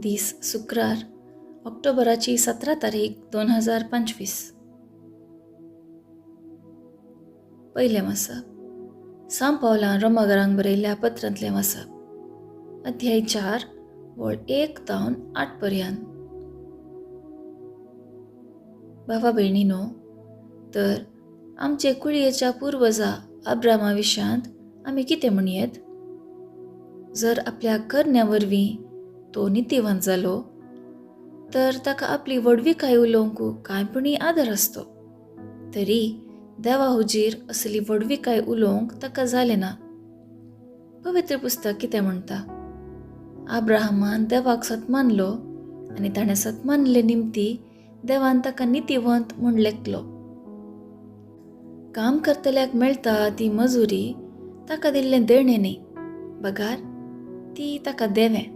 दीस शुक्रार ऑक्टोबराची 17 तारीख 2025. पयलें वाचप सांब पावलां रोमाकारांक बरयल्ल्या पत्रांतलें वाचप. अध्याय 4 वळ 1 तावन 8 पर्यंत. भावा भयणीनो, तर आमचे कुळयेच्या पुर्वजा अब्रामा विशांत आमी कितें म्हणयेत? जर आपल्या करण्या वरवीं तो नितीवंत जालो तर ताका आपली वडविकाय उलोवंक कांयपणी आदर आसतो. तरी देवा हुजीर असली वडविकाय उलोवंक ताका जालें ना. पवित्र पुस्तक कितें म्हणटा? अब्राहमान देवाक सत मानलो आनी ताणें सत मानले निमती देवान ताका नितीवंत म्हूण लेखलो. काम करतल्याक मेळटा ती मजुरी ताका दिल्लें देणें न्ही, पगार ती ताका देवें.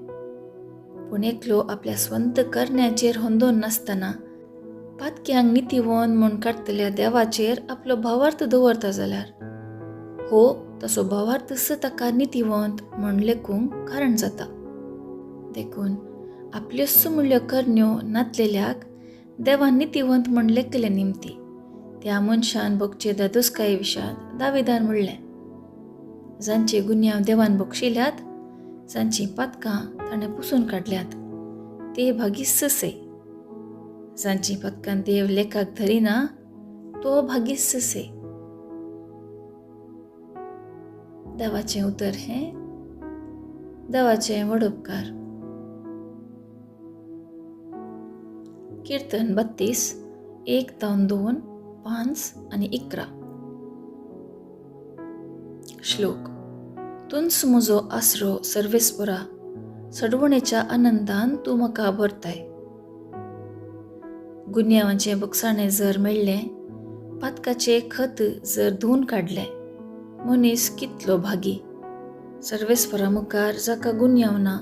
पूण एकलो आपल्या स्वंत करण्याचेर होंदोन नासतना पातक्यांक नितीवंत म्हूण काडटल्या देवाचेर आपलो भावार्थ दवरता जाल्यार हो तसो भावार्थच ताका नितीवंत म्हूण लेखूंक कारण जाता. देखून आपल्योच म्हणल्यो करण्यो नातलेल्याक देवान नितीवंत म्हूण लेखले निमती त्या मनशान भोगचे दादोसकाये विशांत दाविदान म्हणलें, जांची गुन्यांव देवान बक्षिल्ल्यात, जांची पातकां ताणें पुसून काडल्यात, ते भागीससे. जांची पातकां देव लेखाक धरिना तो भागीससे. देवाचें उतर हें, देवाचें व्हड उपकार. कीर्तन 32 1 तावन 2 5 आनी 11. श्लोक. तुंच म्हजो आसरो सर्वेस्परा, सडवणेच्या आनंदान तूं म्हाका भरताय. गुन्यांवाचें बगसाणें जर मेळ्ळें, पातकाचें खत जर धुवन काडलें, मनीस कितलो भागी. सर्वेस्परा मुखार जाका गुन्यांव ना,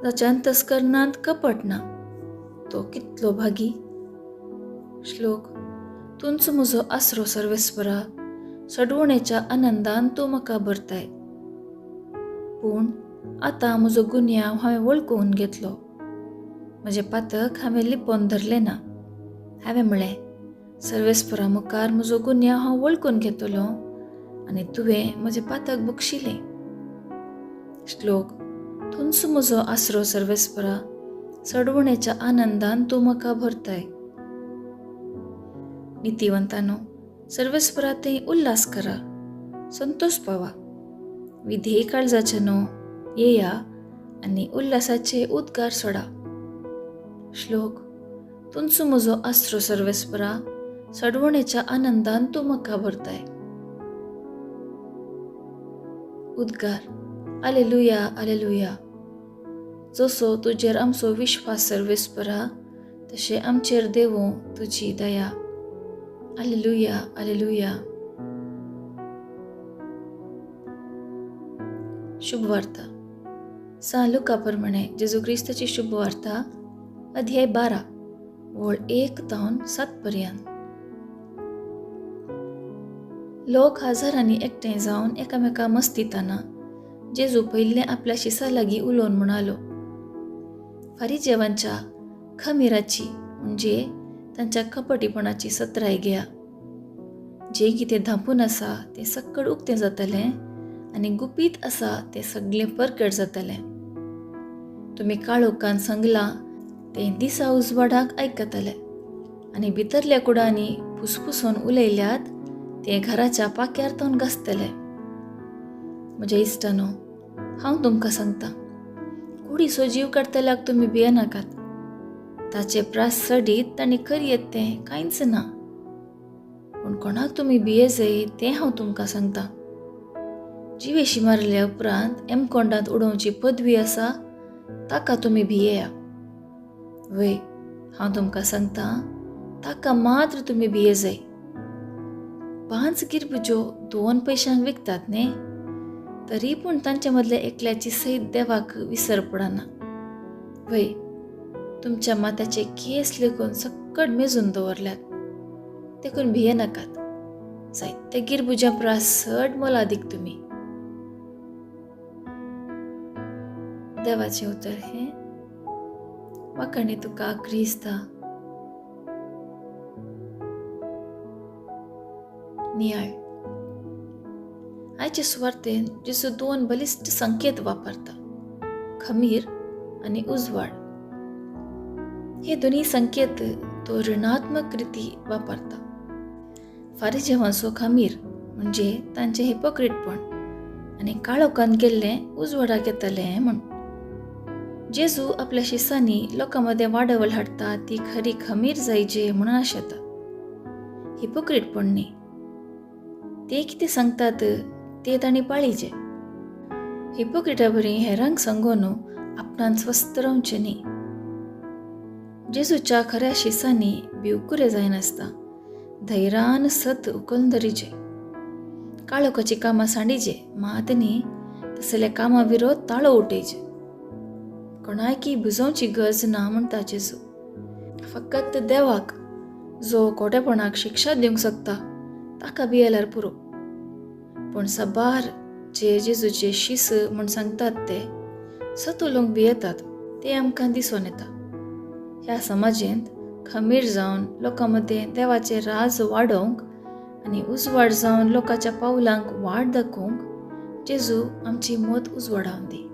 जाच्या अंतस्करणांत कपट ना, तो कितलो भागी. श्लोक. तुंच म्हजो आसरो सर्वेस्परा, सडवणेच्या आनंदान तूं म्हाका भरताय. पूण आतां म्हजो गुन्यांव हांवें वळखून घेतलो. म्हजें पातक हांवें लिपोवन धरलें ना. हांवें म्हळें, सर्वेस्परा मुखार म्हजो गुन्यांव हांव वळखून घेतलो आनी तुवें म्हजें पातक बक्षिलें. श्लोक. तुंच म्हजो आसरो सर्वेस्परा, सडवणेच्या आनंदान तूं म्हाका भरताय. नितीवंतानो, सर्वेस्परा ते उल्हास करा, संतोष पावा. विधेय काळजाचे न्हू येया आनी उल्हासाचे उद्गार सोडा. श्लोक. तुंच म्हजो आसरो सर्वेस्परा, सडवणेच्या आनंदान तूं म्हाका भरताय. उद्गार. आलेलुया, आलेलुया. जसो तुजेर आमचो विश्वास सर्वेस्परा, तशें आमचेर देवूं तुजी दया. आलेलुया, आलेलुया. शुभवार्ता. सा लुका प्रमाणे जेजू क्रिस्ताची शुभवार्ता, अध्याय 12 वळ 1 तावन 7 पर्यंत. लोक हजारांनी एकठांय जावन एकामेका मस्तिताना जेजू पयलें आपल्या शिसा लागीं उलोवन म्हणालो, फारिजेवांच्या खमीराची म्हणजे तांच्या कपटीपणाची सत्राय घेया. जें कितें धांपून आसा तें सक्कड उक्तें जातलें आनी गुपीत आसा तें सगळें परगट जातलें. तुमी काळोखान सांगलां तें दिसा उजवाडाक आयकतले आनी भितरल्या कुडांनी फुसफुसोन उलयल्यात तें घराच्या पाक्यार तावन घासतले. म्हज्या इश्टानो, हांव तुमकां सांगतां, कुडीचो जीव काडटल्याक तुमी भियेनाकात. ताचे प्रास सडीत तांणी करयेत तें कांयच ना. पूण कोणाक तुमी भियेजय तें हांव तुमकां सांगतां. जिवेशी मारल्या उपरांत एमकोंडांत उडोवची पदवी आसा ताका तुमी भियेया. वय, हांव तुमकां सांगतां, ताका मात्र तुमी भियेजय. 5 गिरबुज्यो 2 पयशांक विकतात न्ही, तरी पूण तांचे मदले एकल्याची सैत देवाक विसर पडना. वय, तुमच्या माथ्याचे केस लेगून सक्कड मेजून दवरल्यात, देखून भियेनाकात. जायते गिरबुज्या प्रास चड मोलादीक तुमी. देवाचें उतर हें, वाखाणी तुका क्रिस्ता. नियाळ. आयचे सुवार्तेन जेजू 2 बलिश्ट संकेत वापरता, खमीर आणि उजवाड. हे दोन्ही संकेत तो ऋणात्मक रीती वापरता. फारिजेवांचो खमीर म्हणजे तांचे हिपोक्रिटपण आणि काळोखान गेल्ले उजवाडाक येतले म्हण. जेजू आपल्या शिसांनी लोकांमध्ये वाडवळ हाडटा ती खरी खमीर जायचे म्हणून आशेता, हिपोक्रिटपण न्ही. ते कितें सांगतात ते तांणी पाळीचे. हिपोक्रिटा बरी हेरांक सांगून आपणान स्वस्थ रावचें न्ही. जेजूच्या खऱ्या शिसांनी भिवकुरे जायनासता धैर्यान सत उखलून धरीचे. काळोखाची कामां सांडीचे, मात न्ही तसल्या कामां विरोध ताळो उठयचे. कोणायकी बुजोवची गरज ना म्हणटा जेजू. फकत देवाक जो खोटेपणाक शिक्षा दिवंक शकता ताका भियेल्यार पुरो. पूण साबार जे जेजूचे शिस म्हूण सांगतात ते सत उलोवंक भियेतात ते आमकां दिसून येता. ह्या समाजेंत खमीर जावन लोकांमध्ये देवाचे राज वाडोवंक आनी उजवाड जावन लोकांच्या पावलांक वाट दाखोवंक जेजू आमची मत उजवाडावन दी.